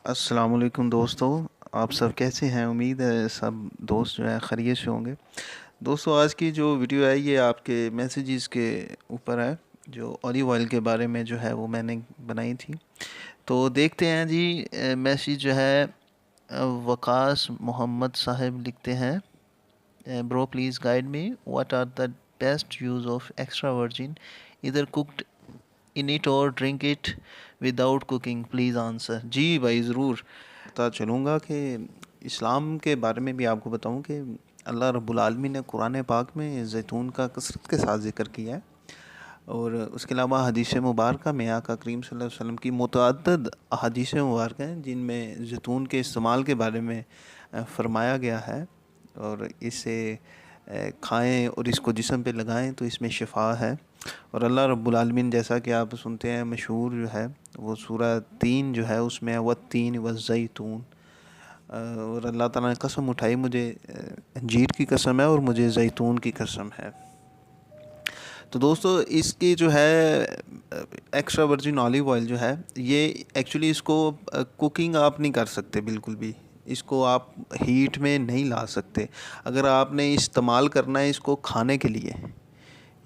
अस्सलाम वालेकुम दोस्तों। आप सब कैसे हैं? उम्मीद है सब दोस्त जो है खैरियत से होंगे। दोस्तों, आज की जो वीडियो है ये आपके मैसेजेस के ऊपर है, जो ऑलिव ऑयल के बारे में जो है वो मैंने बनाई थी। तो देखते हैं जी। मैसेज जो है वकास मोहम्मद साहब लिखते हैं, bro please guide me, what are the best use of extra virgin, either cooked in it और drink it without cooking, please answer. जी भाई, ज़रूर पता चलूँगा कि इस्लाम के बारे में भी आपको बताऊँ कि अल्लाह रब्बुल आलमीन ने कुरान पाक में ज़ैतून का कसरत के साथ ज़िक्र किया है। और उसके अलावा हदीस मुबारक में आका करीम सल्लल्लाहु अलैहि वसल्लम की मुतअद्दिद हदीस मुबारक हैं जिनमें ज़ैतून के इस्तेमाल के बारे में फ़रमाया गया है। और इसे खाएं और इसको जिस्म पे लगाएं तो इसमें शिफा है। और अल्लाह रब्बुल आलमीन, जैसा कि आप सुनते हैं, मशहूर जो है वो सूरह 3 जो है उसमें वत्तीन वज़ैतून, और अल्लाह ताला ने कसम उठाई, मुझे अंजीर की कसम है और मुझे ज़ैतून की कसम है। तो दोस्तों, इसकी जो है एक्स्ट्रा वर्जिन ऑलिव ऑयल जो है ये एक्चुअली इसको कुकिंग आप नहीं कर सकते बिल्कुल भी। इसको आप हीट में नहीं ला सकते। अगर आपने इस्तेमाल करना है इसको खाने के लिए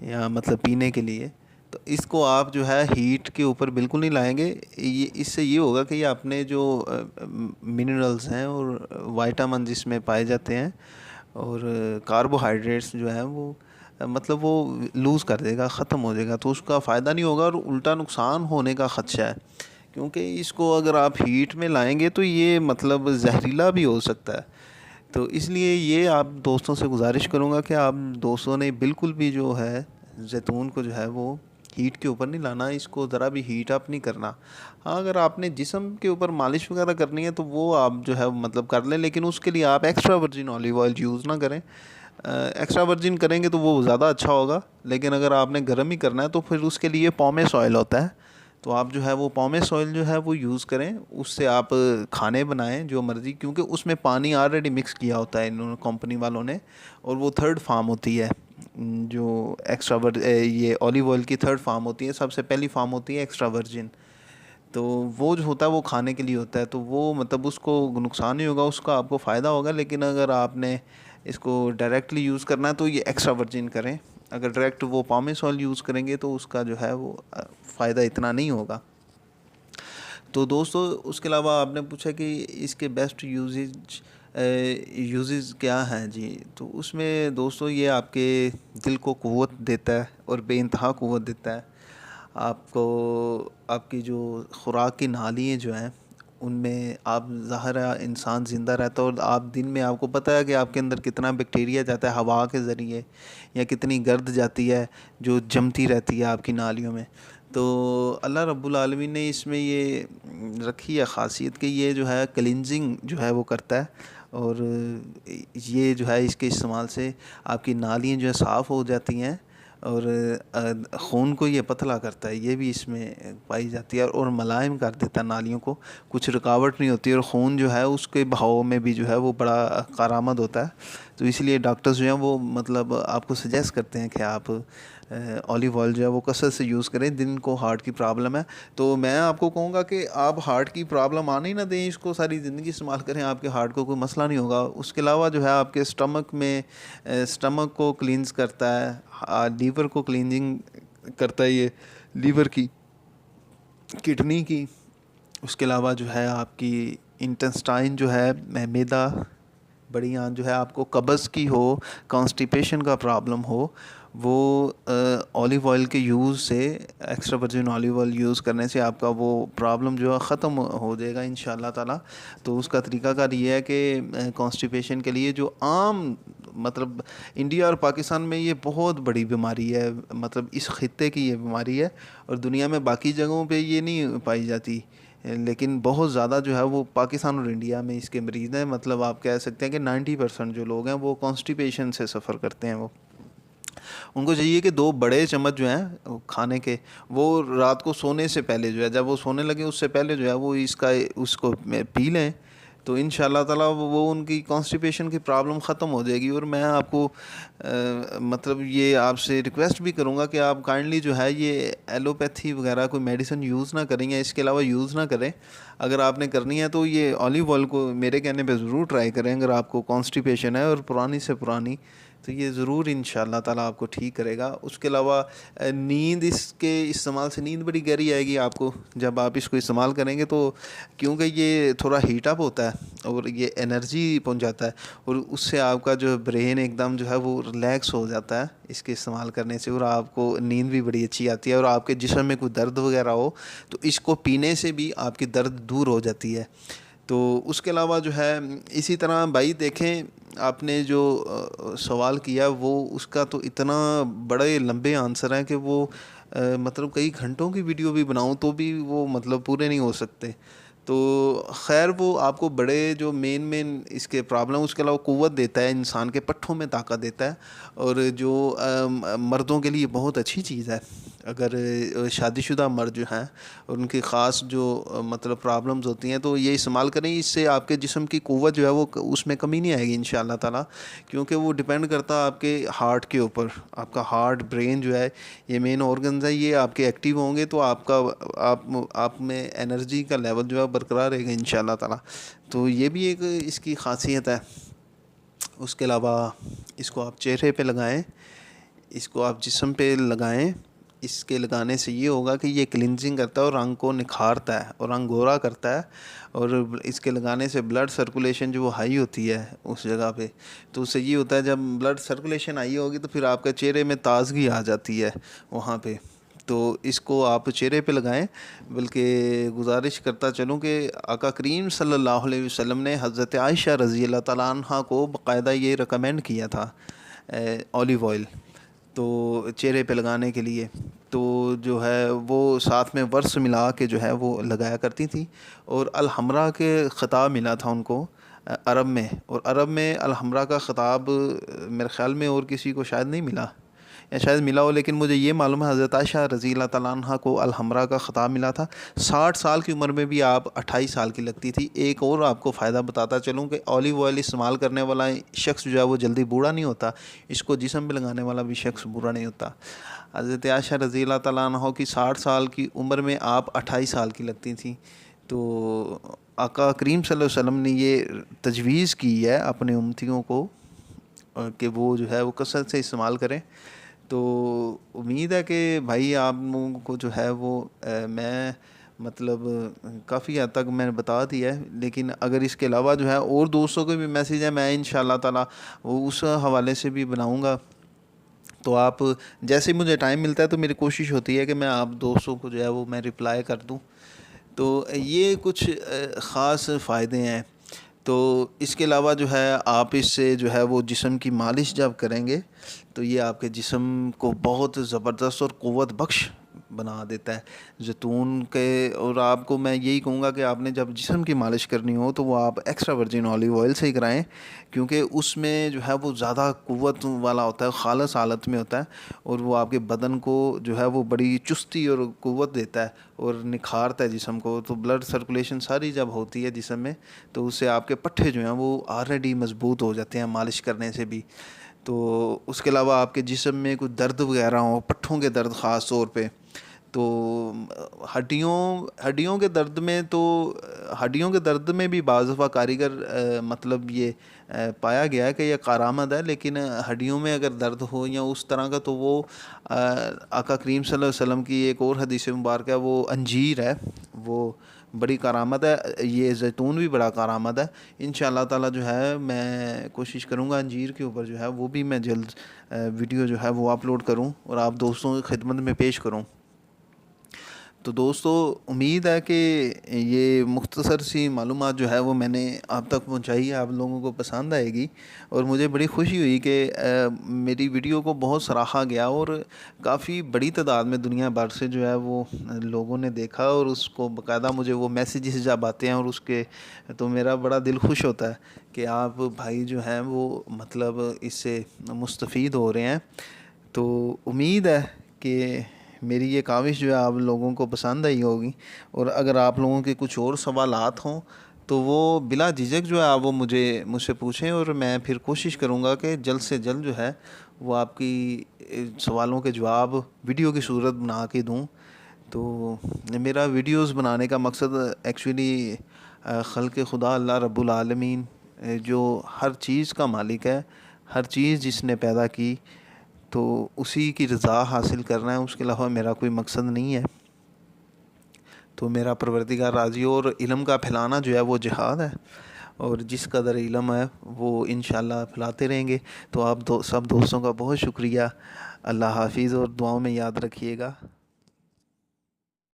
या मतलब पीने के लिए, तो इसको आप जो है हीट के ऊपर बिल्कुल नहीं लाएंगे। ये इससे ये होगा कि ये अपने जो मिनरल्स हैं और वाइटामिन जिसमें पाए जाते हैं और कार्बोहाइड्रेट्स जो हैं वो मतलब वो लूज़ कर देगा, ख़त्म हो जाएगा, तो उसका फ़ायदा नहीं होगा और उल्टा नुकसान होने का ख़दशा है। क्योंकि इसको अगर आप हीट में लाएंगे तो ये मतलब जहरीला भी हो सकता है। तो इसलिए ये आप दोस्तों से गुजारिश करूँगा कि आप दोस्तों ने बिल्कुल भी जो है ज़ैतून को जो है वो हीट के ऊपर नहीं लाना, इसको ज़रा भी हीट अप नहीं करना। हाँ, अगर आपने जिस्म के ऊपर मालिश वगैरह करनी है तो वो आप जो है मतलब कर लें, लेकिन उसके लिए आप extra virgin olive oil use ना करें। एक्स्ट्रा वर्जिन करेंगे तो वो ज़्यादा अच्छा होगा, लेकिन अगर आपने गर्म ही करना है तो फिर उसके लिए पॉमेस ऑयल होता है। तो आप जो है वो पॉमेस ऑयल जो है वो यूज़ करें, उससे आप खाने बनाएं जो मर्ज़ी, क्योंकि उसमें पानी ऑलरेडी मिक्स किया होता है इन्होंने, कंपनी वालों ने। और वो थर्ड फार्म होती है, जो ये ऑलिव ऑयल की थर्ड फार्म होती है। सबसे पहली फार्म होती है एक्स्ट्रा वर्जिन। तो वो जो होता है वो खाने के लिए होता है, तो वो मतलब उसको नुकसान नहीं होगा, उसका आपको फ़ायदा होगा। लेकिन अगर आपने इसको डायरेक्टली यूज़ करना है तो ये एक्स्ट्रा वर्जिन करें। अगर डायरेक्ट वो पामेस ऑयल यूज़ करेंगे तो उसका जो है वो फ़ायदा इतना नहीं होगा। तो दोस्तों, उसके अलावा आपने पूछा कि इसके बेस्ट यूजेस क्या हैं जी। तो उसमें दोस्तों ये आपके दिल को क़ुव्वत देता है और बेइंतहा क़ुव्वत देता है। आपको आपकी जो खुराक की नालियाँ जो हैं उनमें आप ज़ाहिर है इंसान ज़िंदा रहता है और आप दिन में आपको पता है कि आपके अंदर कितना बैक्टीरिया जाता है हवा के ज़रिए, या कितनी गर्द जाती है जो जमती रहती है आपकी नालियों में। तो अल्लाह रब्बुल आलमीन ने इसमें ये रखी है ख़ासियत कि ये जो है क्लिनजिंग जो है वो करता है। और ये जो है इसके इस्तेमाल से आपकी नालियाँ जो है साफ़ हो जाती हैं और खून को ये पतला करता है, ये भी इसमें पाई जाती है। और मुलायम कर देता है नालियों को, कुछ रुकावट नहीं होती और खून जो है उसके बहाव में भी जो है वो बड़ा कारआमद होता है। तो इसलिए डॉक्टर्स जो हैं वो मतलब आपको सजेस्ट करते हैं कि आप ऑलिव ऑयल जो है वो कसरत से यूज़ करें दिन को। हार्ट की प्रॉब्लम है तो मैं आपको कहूँगा कि आप हार्ट की प्रॉब्लम आने ही ना दें, इसको सारी ज़िंदगी इस्तेमाल करें, आपके हार्ट को कोई मसला नहीं होगा। उसके अलावा जो है आपके स्टमक को क्लींस करता है, लीवर को क्लींजिंग करता है ये, लीवर की, किडनी की। उसके अलावा जो है आपकी इंटेस्टाइन जो है मैदा, बड़ी आंत जो है, आपको कब्ज़ की हो, कॉन्स्टिपेशन का प्रॉब्लम हो, वो ऑलिव ऑयल के यूज़ से, extra virgin olive oil use करने से आपका वो प्रॉब्लम जो है ख़त्म हो जाएगा इंशाअल्लाह ताला। तो उसका तरीक़ाकार ये है कि कॉन्स्टिपेशन के लिए जो आम मतलब इंडिया और पाकिस्तान में ये बहुत बड़ी बीमारी है, मतलब इस खित्ते की ये बीमारी है और दुनिया में बाकी जगहों पे ये नहीं पाई जाती, लेकिन बहुत ज़्यादा जो है वो पाकिस्तान और इंडिया में इसके मरीज़ हैं। मतलब आप कह सकते हैं कि 90% जो लोग हैं वो कॉन्स्टिपेशन से सफ़र करते हैं। वो उनको चाहिए कि 2 बड़े चम्मच जो हैं खाने के, वो रात को सोने से पहले जो है, जब वो सोने लगे उससे पहले जो है वो इसका उसको पी लें। तो इंशाल्लाह ताला वो उनकी कॉन्स्टिपेशन की प्रॉब्लम ख़त्म हो जाएगी। और मैं आपको मतलब ये आपसे रिक्वेस्ट भी करूँगा कि आप काइंडली जो है ये एलोपैथी वगैरह कोई मेडिसिन यूज़ ना करें या इसके अलावा यूज़ ना करें। अगर आपने करनी है तो ये ऑलिव ऑयल को मेरे कहने पे ज़रूर ट्राई करें, अगर आपको कॉन्स्टिपेशन है और पुरानी से पुरानी, तो ये ज़रूर इंशाल्लाह ताला आपको ठीक करेगा। उसके अलावा नींद, इसके इस्तेमाल से नींद बड़ी गहरी आएगी आपको जब आप इसको इस्तेमाल करेंगे। तो क्योंकि ये थोड़ा हीट अप होता है और ये एनर्जी पहुंचाता है, और उससे आपका जो ब्रेन एकदम जो है वो रिलैक्स हो जाता है इसके इस्तेमाल करने से, और आपको नींद भी बड़ी अच्छी आती है। और आपके जिस्म में कोई दर्द वगैरह हो तो इसको पीने से भी आपकी दर्द दूर हो जाती है। तो उसके अलावा जो है इसी तरह भाई देखें, आपने जो सवाल किया वो उसका तो इतना बड़े लंबे आंसर हैं कि वो मतलब कई घंटों की वीडियो भी बनाऊं तो भी वो मतलब पूरे नहीं हो सकते। तो खैर वो आपको बड़े जो मेन मेन इसके प्रॉब्लम, उसके अलावा क़ुव्वत देता है, इंसान के पट्ठों में ताकत देता है, और जो मर्दों के लिए बहुत अच्छी चीज़ है। अगर शादीशुदा मर्द जो हैं और उनकी ख़ास जो मतलब प्रॉब्लम्स होती हैं तो ये इस्तेमाल करें। इससे आपके जिस्म की क़ुव्वत जो है वो उसमें कमी नहीं आएगी इंशाअल्लाह ताला, क्योंकि वो डिपेंड करता है आपके हार्ट के ऊपर। आपका हार्ट, ब्रेन जो है, ये मेन ऑर्गन्स है, ये आपके एक्टिव होंगे तो आपका आप में एनर्जी का लेवल जो है बरकरार रहेगा इंशाअल्लाह ताला। तो ये भी एक इसकी ख़ासियत है। उसके अलावा इसको आप चेहरे पे लगाएं, इसको आप जिस्म पे लगाएं। इसके लगाने से ये होगा कि ये क्लिनजिंग करता है और रंग को निखारता है और रंग गोरा करता है। और इसके लगाने से ब्लड सर्कुलेशन जो वो हाई होती है उस जगह पे, तो उससे ये होता है जब ब्लड सर्कुलेशन हाई होगी तो फिर आपके चेहरे में ताजगी आ जाती है वहाँ पे। तो इसको आप चेहरे पे लगाएं। बल्कि गुजारिश करता चलूँ कि आका करीम सल्लल्लाहु अलैहि वसल्लम ने हज़रत आयशा रज़ी अल्लाह ताला अन्हा को बाकायदा ये रिकमेंड किया था ऑलिव ऑयल, तो चेहरे पे लगाने के लिए। तो जो है वो साथ में वर्स मिला के जो है वो लगाया करती थी। और अल-हमरा के ख़िताब मिला था उनको अरब में, और अरब में अल-हमरा का ख़िताब मेरे ख़्याल में और किसी को शायद नहीं मिला, या शायद मिला हो, लेकिन मुझे ये मालूम है हज़रत आयशा रज़ी अल्लाह तआला अन्हा को अल-हमरा का ख़िताब मिला था। 60 साल की उम्र में भी आप 28 साल की लगती थी। एक और आपको फ़ायदा बताता चलूँ कि ऑलिव ऑयल इस्तेमाल करने वाला शख्स जो है वो जल्दी बूढ़ा नहीं होता, इसको जिस्म पे लगाने वाला भी शख्स बूढ़ा नहीं होता। हज़रत आयशा रज़ी अल्लाह तआला अन्हा की 60 साल की उम्र में आप 28 साल की लगती थी। तो आका करीम सल्लल्लाहु अलैहि वसल्लम ने ये तजवीज़ की है अपने उम्मतियों को कि वो जो है वो कसरत से इस्तेमाल करें। तो उम्मीद है कि भाई आप लोगों को जो है वो मैं मतलब काफ़ी हद तक मैंने बता दिया है, लेकिन अगर इसके अलावा जो है और दोस्तों के भी मैसेज है, मैं इंशाल्लाह ताला वो उस हवाले से भी बनाऊंगा। तो आप जैसे ही मुझे टाइम मिलता है तो मेरी कोशिश होती है कि मैं आप दोस्तों को जो है वो मैं रिप्लाई कर दूं। तो ये कुछ ख़ास फ़ायदे हैं। तो इसके अलावा जो है आप इससे जो है वो जिस्म की मालिश जब करेंगे तो ये आपके जिस्म को बहुत ज़बरदस्त और क़ुव्वत बख्श बना देता है जैतून के। और आपको मैं यही कहूँगा कि आपने जब जिस्म की मालिश करनी हो तो वो आप एक्स्ट्रा वर्जिन ऑलिव ऑयल से ही कराएं, क्योंकि उसमें जो है वो ज़्यादा क़ुव्वत वाला होता है, खालस हालत में होता है, और वो आपके बदन को जो है वो बड़ी चुस्ती और क़ुव्वत देता है और निखारता है जिस्म को। तो ब्लड सर्कुलेशन सारी जब होती है जिस्म में तो उससे आपके पट्ठे जो हैं वो ऑलरेडी मज़बूत हो जाते हैं मालिश करने से भी। तो उसके अलावा आपके जिस्म में कुछ दर्द वगैरह हो, पट्ठों के दर्द ख़ास तौर पे, तो हड्डियों हड्डियों के दर्द में तो हड्डियों के दर्द में भी बाज़ दफ़ा कारीगर मतलब ये पाया गया है कि यह कारामद है। लेकिन हड्डियों में अगर दर्द हो या उस तरह का तो वो आका करीम सल्लल्लाहु अलैहि वसल्लम की एक और हदीस मुबारक है, वो अंजीर है, वो बड़ी कारामद है। ये जैतून भी बड़ा कारामद है। इंशाअल्लाह ताला जो है मैं कोशिश करूँगा अंजीर के ऊपर जो है वो भी मैं जल्द वीडियो जो है वो अपलोड करूँ और आप दोस्तों की खिदमत में पेश करूँ। तो दोस्तों उम्मीद है कि ये मुख्तसर सी मालूमात जो है वो मैंने आप तक पहुंचाई है, आप लोगों को पसंद आएगी। और मुझे बड़ी खुशी हुई कि मेरी वीडियो को बहुत सराहा गया और काफ़ी बड़ी तादाद में दुनिया भर से जो है वो लोगों ने देखा और उसको बाकायदा मुझे वो मैसेजेस जब आते हैं और उसके तो मेरा बड़ा दिल खुश होता है कि आप भाई जो हैं वो मतलब इससे मुस्तफ़ीद हो रहे हैं। तो उम्मीद है कि मेरी ये काविश जो है आप लोगों को पसंद आई होगी। और अगर आप लोगों के कुछ और सवालात हों तो वो बिला झिझक जो है आप वो मुझसे पूछें, और मैं फिर कोशिश करूँगा कि जल्द से जल्द जो है वो आपकी सवालों के जवाब वीडियो की सूरत बना के दूँ। तो मेरा वीडियोस बनाने का मकसद एक्चुअली खल्क़ खुदा अल्लाह रब्बुल आलमीन, जो हर चीज़ का मालिक है, हर चीज़ जिसने पैदा की, तो उसी की रज़ा हासिल करना है, उसके अलावा मेरा कोई मकसद नहीं है। तो मेरा परवरदिगार राज़ी हो, और इल्म का फैलाना जो है वो जिहाद है, और जिस कदर इल्म है वो इंशाअल्लाह फैलाते रहेंगे। तो आप सब दोस्तों का बहुत शुक्रिया। अल्लाह हाफ़िज़, और दुआओं में याद रखिएगा।